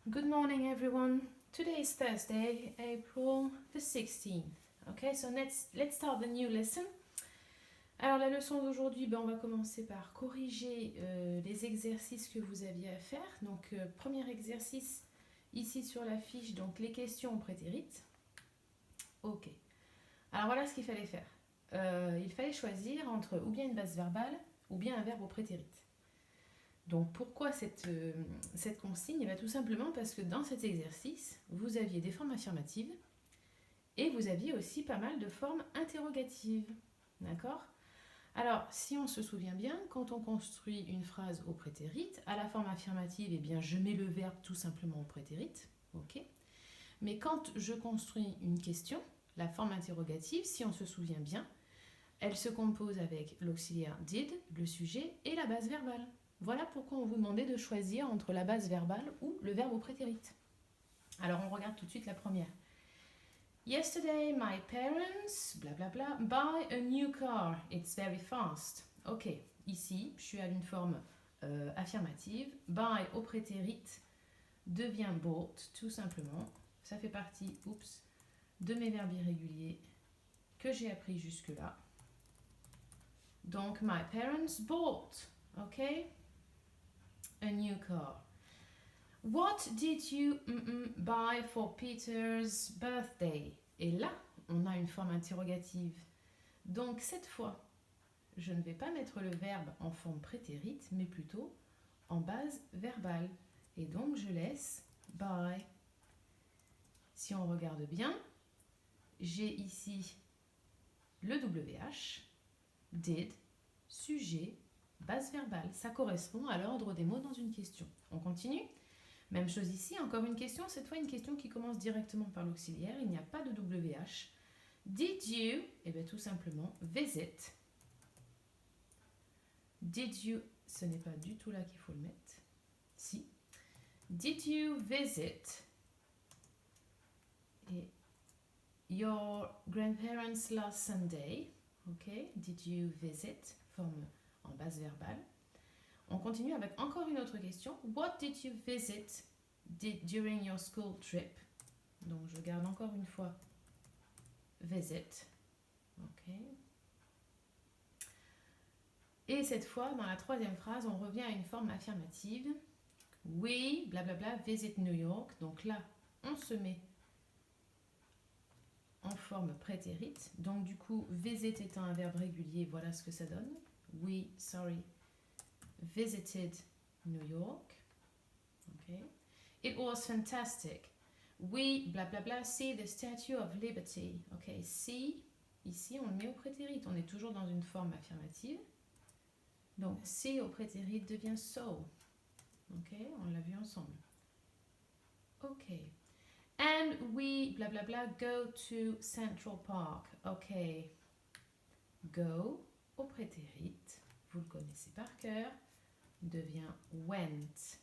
Good morning, everyone. Today is Thursday, April the 16th. Okay, so let's start the new lesson. Alors, la leçon d'aujourd'hui, on va commencer par corriger les exercices que vous aviez à faire. Donc, premier exercice ici sur la fiche, donc les questions au prétérit. Ok. Alors, voilà ce qu'il fallait faire. Il fallait choisir entre ou bien une base verbale ou bien un verbe au prétérit. Donc pourquoi cette consigne? Tout simplement parce que dans cet exercice, vous aviez des formes affirmatives et vous aviez aussi pas mal de formes interrogatives. D'accord? Alors, si on se souvient bien, quand on construit une phrase au prétérit, à la forme affirmative, eh bien, je mets le verbe tout simplement au prétérit. Ok? Mais quand je construis une question, la forme interrogative, si on se souvient bien, elle se compose avec l'auxiliaire did, le sujet et la base verbale. Voilà pourquoi on vous demandait de choisir entre la base verbale ou le verbe au prétérit. Alors on regarde tout de suite la première. Yesterday my parents, bla bla bla, buy a new car. It's very fast. Ok, ici je suis à une forme affirmative. Buy au prétérit devient bought, tout simplement. Ça fait partie, de mes verbes irréguliers que j'ai appris jusque-là. Donc my parents bought, ok, a new car. What did you buy for Peter's birthday? Et là, on a une forme interrogative. Donc cette fois, je ne vais pas mettre le verbe en forme prétérit, mais plutôt en base verbale. Et donc je laisse buy. Si on regarde bien, j'ai ici le WH, did, sujet, base verbale. Ça correspond à l'ordre des mots dans une question. On continue? Même chose ici, encore une question, cette fois une question qui commence directement par l'auxiliaire, il n'y a pas de WH. Did you, eh bien tout simplement, visit. Did you, ce n'est pas du tout là qu'il faut le mettre. Si. Did you visit et your grandparents last Sunday? Ok. Did you visit? Forme en base verbale. On continue avec encore une autre question. What did you visit during your school trip? Donc je garde encore une fois visit. Ok. Et cette fois, dans la troisième phrase, on revient à une forme affirmative. We, blablabla, visit New York. Donc là, on se met en forme prétérit. Donc du coup, visit étant un verbe régulier, voilà ce que ça donne. We, visited New York. Okay. It was fantastic. We, blablabla, see the Statue of Liberty. Ok, see, ici on le met au prétérit. On est toujours dans une forme affirmative. Donc, see au prétérit devient so. Ok, on l'a vu ensemble. Ok. And we, blablabla, go to Central Park. Ok. Go au prétérit, vous le connaissez par cœur, devient went.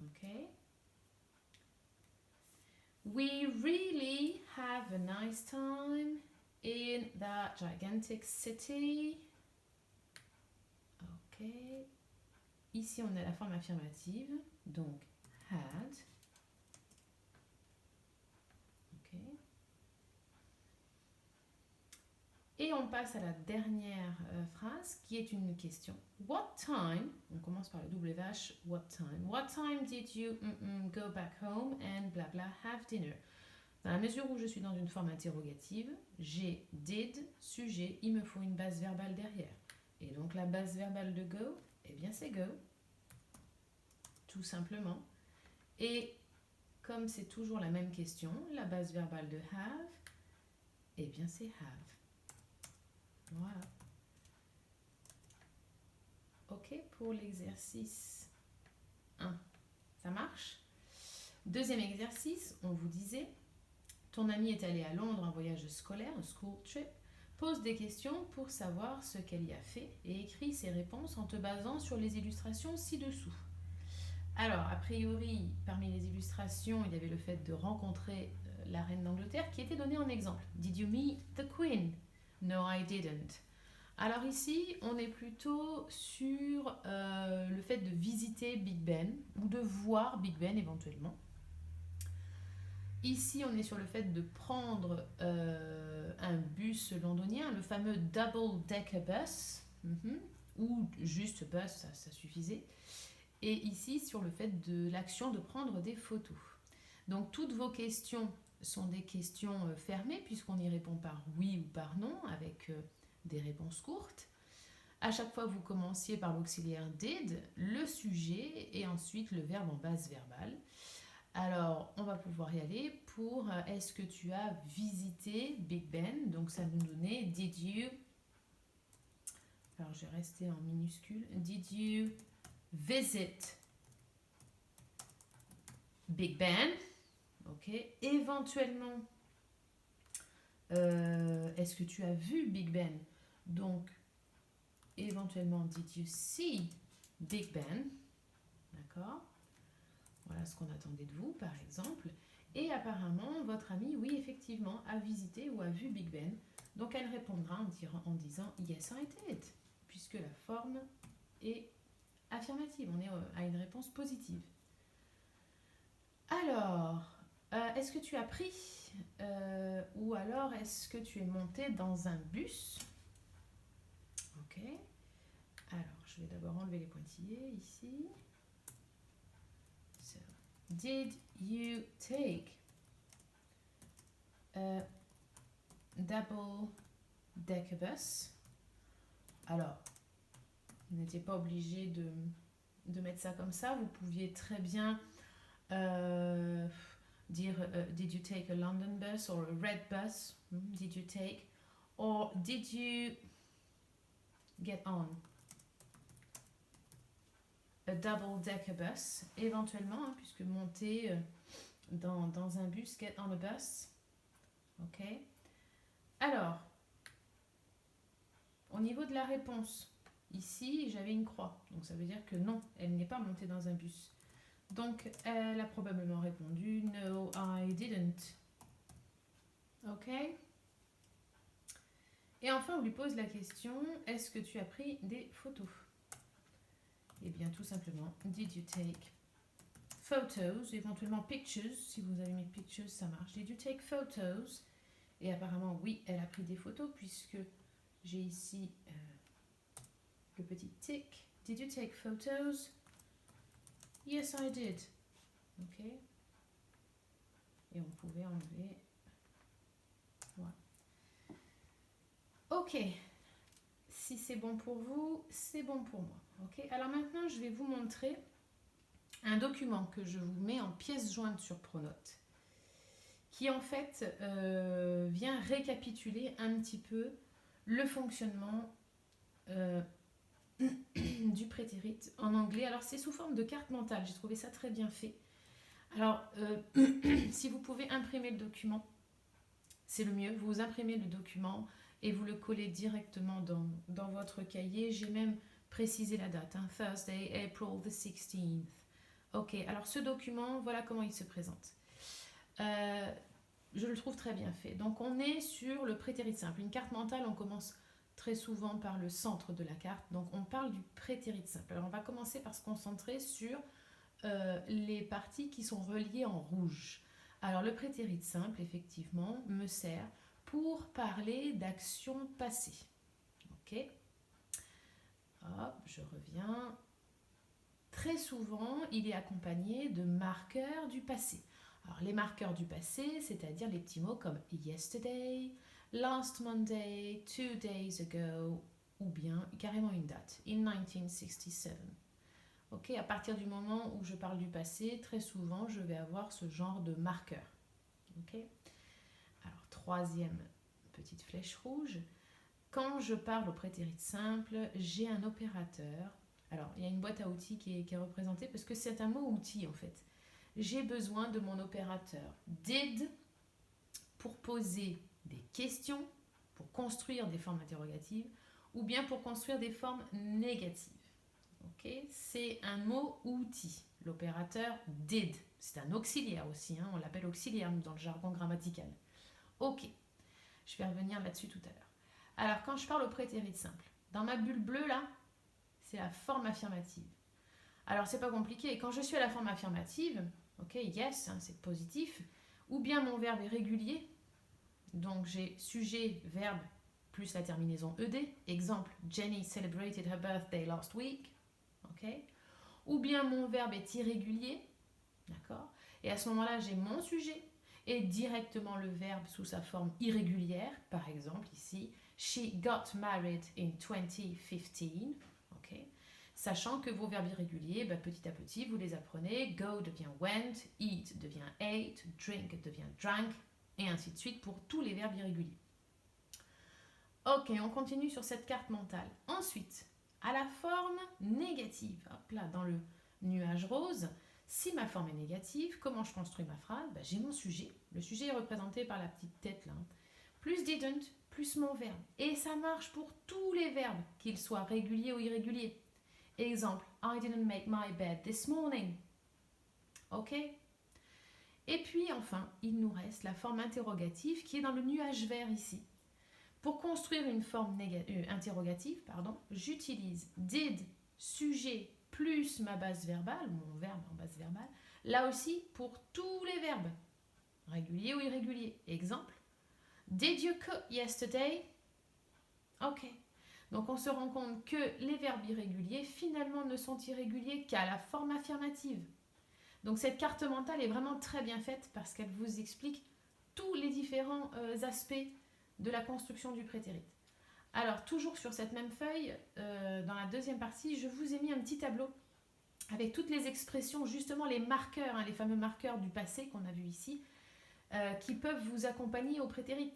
Ok. We really have a nice time in that gigantic city. Ok. Ici, on a la forme affirmative, donc had. Ok. Et on passe à la dernière phrase qui est une question. What time, on commence par le WH, what time did you go back home and bla bla have dinner? Dans la mesure où je suis dans une forme interrogative, j'ai did, sujet, il me faut une base verbale derrière. Et donc la base verbale de go, eh bien c'est go, tout simplement. Et comme c'est toujours la même question, la base verbale de have, eh bien c'est have. Voilà. Ok, pour l'exercice 1, ça marche. Deuxième exercice, on vous disait, ton ami est allé à Londres en voyage scolaire, un school trip, pose des questions pour savoir ce qu'elle y a fait et écris ses réponses en te basant sur les illustrations ci-dessous. Alors, a priori, parmi les illustrations, il y avait le fait de rencontrer la reine d'Angleterre qui était donnée en exemple. Did you meet the Queen? No, I didn't. Alors ici, on est plutôt sur le fait de visiter Big Ben ou de voir Big Ben éventuellement. Ici, on est sur le fait de prendre un bus londonien, le fameux double decker bus, ou juste bus, ça suffisait. Et ici, sur le fait de l'action de prendre des photos. Donc, toutes vos questions sont des questions fermées, puisqu'on y répond par oui ou par non, avec des réponses courtes. À chaque fois, vous commenciez par l'auxiliaire did, le sujet et ensuite le verbe en base verbale. Alors, on va pouvoir y aller pour est-ce que tu as visité Big Ben? Donc, ça nous donnait did you. Alors, je vais rester en minuscule. Did you visit Big Ben? Ok. Éventuellement, est-ce que tu as vu Big Ben? Donc, éventuellement, did you see Big Ben? D'accord. Voilà ce qu'on attendait de vous, par exemple. Et apparemment, votre amie, oui, effectivement, a visité ou a vu Big Ben. Donc, elle répondra en disant Yes, I did, puisque la forme est affirmative. On est à une réponse positive. Alors, est-ce que tu as pris ou alors est-ce que tu es monté dans un bus? Ok. Alors, je vais d'abord enlever les pointillés ici. So, did you take a double decker bus? Alors, vous n'étiez pas obligé de mettre ça comme ça. Vous pouviez très bien dire did you take a London bus or a red bus? Did you take? Or did you get on a double decker bus? Éventuellement, hein, puisque monter dans un bus, get on a bus. Ok. Alors, au niveau de la réponse, ici j'avais une croix, donc ça veut dire que non, elle n'est pas montée dans un bus. Donc elle a probablement répondu No, I didn't. Ok. Et enfin, on lui pose la question est-ce que tu as pris des photos? Eh bien, tout simplement, did you take photos? Éventuellement pictures, si vous avez mis pictures, ça marche. Did you take photos? Et apparemment, oui, elle a pris des photos puisque j'ai ici le petit tic. Did you take photos? Yes, I did. Ok. Et on pouvait enlever. Voilà. Ok. Si c'est bon pour vous, c'est bon pour moi. Ok. Alors maintenant, je vais vous montrer un document que je vous mets en pièce jointe sur Pronote, qui en fait vient récapituler un petit peu le fonctionnement du prétérit en anglais. Alors c'est sous forme de carte mentale, j'ai trouvé ça très bien fait. Alors si vous pouvez imprimer le document, c'est le mieux. Vous imprimez le document et vous le collez directement dans votre cahier. J'ai même précisé la date, hein, Thursday, April the 16th. Ok, alors ce document, voilà comment il se présente. Je le trouve très bien fait. Donc on est sur le prétérit simple. Une carte mentale, on commence très souvent par le centre de la carte. Donc on parle du prétérit simple. Alors on va commencer par se concentrer sur les parties qui sont reliées en rouge. Alors le prétérit simple, effectivement, me sert pour parler d'actions passées. Ok. Hop, je reviens. Très souvent, il est accompagné de marqueurs du passé. Alors les marqueurs du passé, c'est-à-dire les petits mots comme yesterday, last Monday, 2 days ago, ou bien carrément une date, in 1967. Ok, à partir du moment où je parle du passé, très souvent, je vais avoir ce genre de marqueur. Ok. Alors troisième petite flèche rouge. Quand je parle au prétérit simple, j'ai un opérateur. Alors, il y a une boîte à outils qui est représentée parce que c'est un mot outil en fait. J'ai besoin de mon opérateur did pour poser des questions, pour construire des formes interrogatives ou bien pour construire des formes négatives. Okay, c'est un mot outil, l'opérateur did. C'est un auxiliaire aussi, hein, on l'appelle auxiliaire dans le jargon grammatical. Ok, je vais revenir là-dessus tout à l'heure. Alors, quand je parle au prétérit simple, dans ma bulle bleue, là, c'est la forme affirmative. Alors, c'est pas compliqué. Quand je suis à la forme affirmative, ok, yes, hein, c'est positif, ou bien mon verbe est régulier, donc j'ai sujet, verbe, plus la terminaison ed. Exemple, Jenny celebrated her birthday last week. Ok. Ou bien mon verbe est irrégulier. D'accord. Et à ce moment-là, j'ai mon sujet et directement le verbe sous sa forme irrégulière. Par exemple, ici, she got married in 2015. Ok. Sachant que vos verbes irréguliers, petit à petit, vous les apprenez. Go devient went, eat devient ate, drink devient drank, et ainsi de suite pour tous les verbes irréguliers. Ok, on continue sur cette carte mentale. Ensuite, à la forme négative, hop là, dans le nuage rose, si ma forme est négative, comment je construis ma phrase? J'ai mon sujet. Le sujet est représenté par la petite tête là. Plus didn't, plus mon verbe. Et ça marche pour tous les verbes, qu'ils soient réguliers ou irréguliers. Exemple, I didn't make my bed this morning. Ok? Et puis enfin, il nous reste la forme interrogative qui est dans le nuage vert ici. Pour construire une forme interrogative, j'utilise did, sujet, plus ma base verbale, mon verbe en base verbale, là aussi pour tous les verbes, réguliers ou irréguliers. Exemple, did you cook yesterday? Ok. Donc on se rend compte que les verbes irréguliers finalement ne sont irréguliers qu'à la forme affirmative. Donc cette carte mentale est vraiment très bien faite parce qu'elle vous explique tous les différents aspects de la construction du prétérit. Alors, toujours sur cette même feuille, dans la deuxième partie, je vous ai mis un petit tableau avec toutes les expressions, justement les marqueurs, les fameux marqueurs du passé qu'on a vu ici, qui peuvent vous accompagner au prétérit.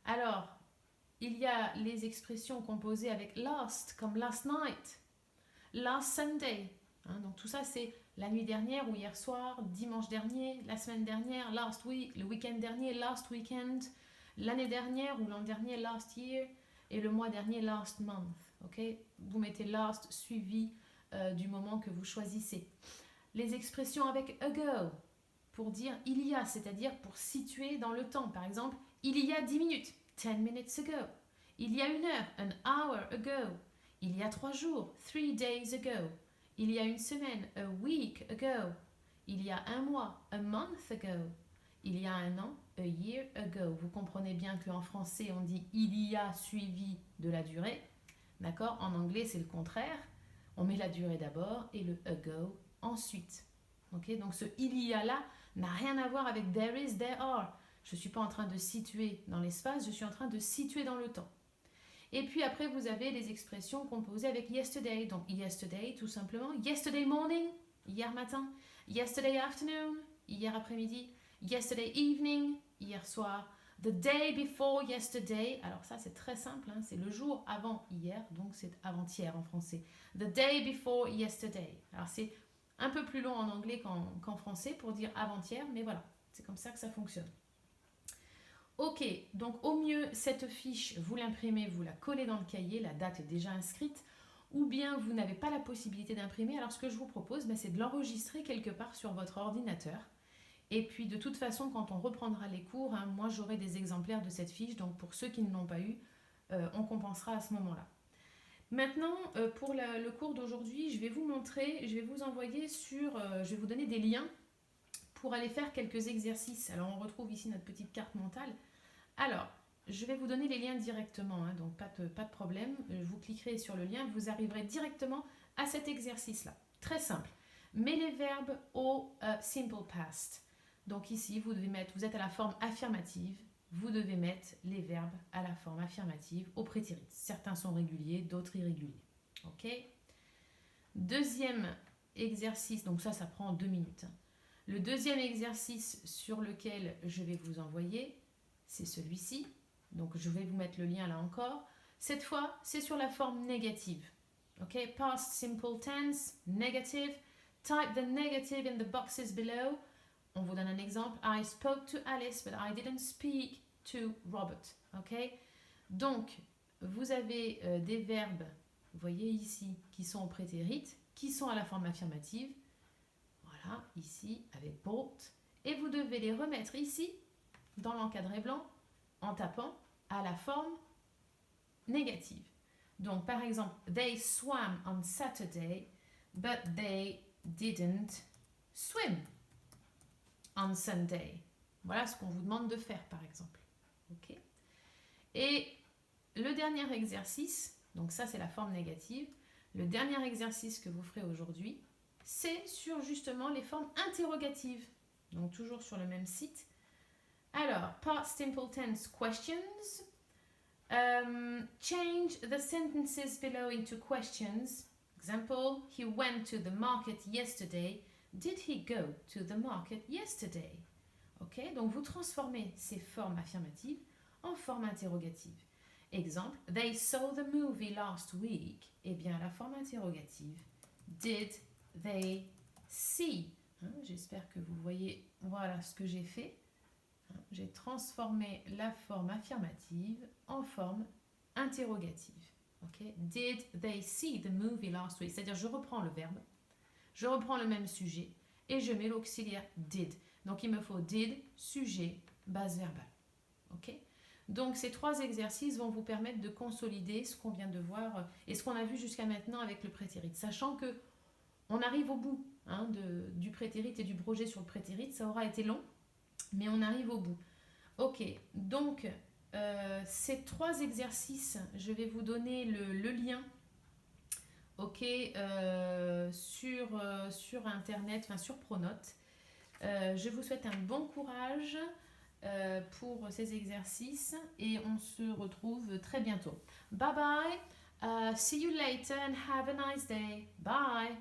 Alors, il y a les expressions composées avec last, comme last night, last Sunday. Donc tout ça, c'est la nuit dernière ou hier soir, dimanche dernier, la semaine dernière, last week, le week-end dernier, last weekend, l'année dernière ou l'an dernier, last year, et le mois dernier, last month. Okay? Vous mettez last suivi du moment que vous choisissez. Les expressions avec ago, pour dire il y a, c'est-à-dire pour situer dans le temps. Par exemple, il y a 10 minutes, 10 minutes ago. Il y a une heure, an hour ago. Il y a 3 jours, 3 days ago. Il y a une semaine, a week ago. Il y a un mois, a month ago. Il y a un an, a year ago. Vous comprenez bien qu'en français, on dit il y a suivi de la durée. D'accord? En anglais, c'est le contraire. On met la durée d'abord et le ago ensuite. Okay? Donc ce il y a là n'a rien à voir avec there is, there are. Je ne suis pas en train de situer dans l'espace, je suis en train de situer dans le temps. Et puis après, vous avez les expressions composées avec yesterday. Donc yesterday, tout simplement. Yesterday morning, hier matin. Yesterday afternoon, hier après-midi. Yesterday evening, hier soir. The day before yesterday. Alors ça, c'est très simple. C'est le jour avant hier. Donc c'est avant-hier en français. The day before yesterday. Alors c'est un peu plus long en anglais qu'en français pour dire avant-hier. Mais voilà, c'est comme ça que ça fonctionne. Ok, donc au mieux, cette fiche, vous l'imprimez, vous la collez dans le cahier, la date est déjà inscrite, ou bien vous n'avez pas la possibilité d'imprimer, alors ce que je vous propose, c'est de l'enregistrer quelque part sur votre ordinateur. Et puis de toute façon, quand on reprendra les cours, moi j'aurai des exemplaires de cette fiche, donc pour ceux qui ne l'ont pas eu, on compensera à ce moment-là. Maintenant, pour le cours d'aujourd'hui, je vais vous montrer, je vais vous envoyer je vais vous donner des liens pour aller faire quelques exercices. Alors on retrouve ici notre petite carte mentale. Alors, je vais vous donner les liens directement, donc pas de problème. Vous cliquerez sur le lien, vous arriverez directement à cet exercice-là. Très simple. Mets les verbes au simple past. Donc ici, vous êtes à la forme affirmative, vous devez mettre les verbes à la forme affirmative au prétérit. Certains sont réguliers, d'autres irréguliers. Ok? Deuxième exercice, donc ça prend 2 minutes. Le deuxième exercice sur lequel je vais vous envoyer, c'est celui-ci. Donc je vais vous mettre le lien là encore. Cette fois, c'est sur la forme négative. Ok, past simple tense, negative. Type the negative in the boxes below. On vous donne un exemple. I spoke to Alice, but I didn't speak to Robert. Ok, donc vous avez des verbes, vous voyez ici, qui sont au prétérit, qui sont à la forme affirmative. Voilà, ici, avec bought. Et vous devez les remettre ici, dans l'encadré blanc, en tapant à la forme négative. Donc, par exemple, they swam on Saturday, but they didn't swim on Sunday. Voilà ce qu'on vous demande de faire, par exemple. Ok. Et le dernier exercice, donc ça c'est la forme négative, le dernier exercice que vous ferez aujourd'hui, c'est sur justement les formes interrogatives. Donc toujours sur le même site. Alors, past simple tense questions. Change the sentences below into questions. Example, he went to the market yesterday. Did he go to the market yesterday? Ok, donc vous transformez ces formes affirmatives en forme interrogative. Exemple, they saw the movie last week. Eh bien, la forme interrogative, did they see? J'espère que vous voyez, voilà ce que j'ai fait. J'ai transformé la forme affirmative en forme interrogative. Okay? Did they see the movie last week? C'est-à-dire, je reprends le verbe, je reprends le même sujet et je mets l'auxiliaire did. Donc, il me faut did, sujet, base verbale. Ok? Donc, ces 3 exercices vont vous permettre de consolider ce qu'on vient de voir et ce qu'on a vu jusqu'à maintenant avec le prétérit. Sachant que on arrive au bout du prétérit et du projet sur le prétérit. Ça aura été long, mais on arrive au bout. Ok, donc ces 3 exercices, je vais vous donner le lien sur Internet, enfin sur Pronote. Je vous souhaite un bon courage pour ces exercices et on se retrouve très bientôt. Bye bye, see you later and have a nice day. Bye.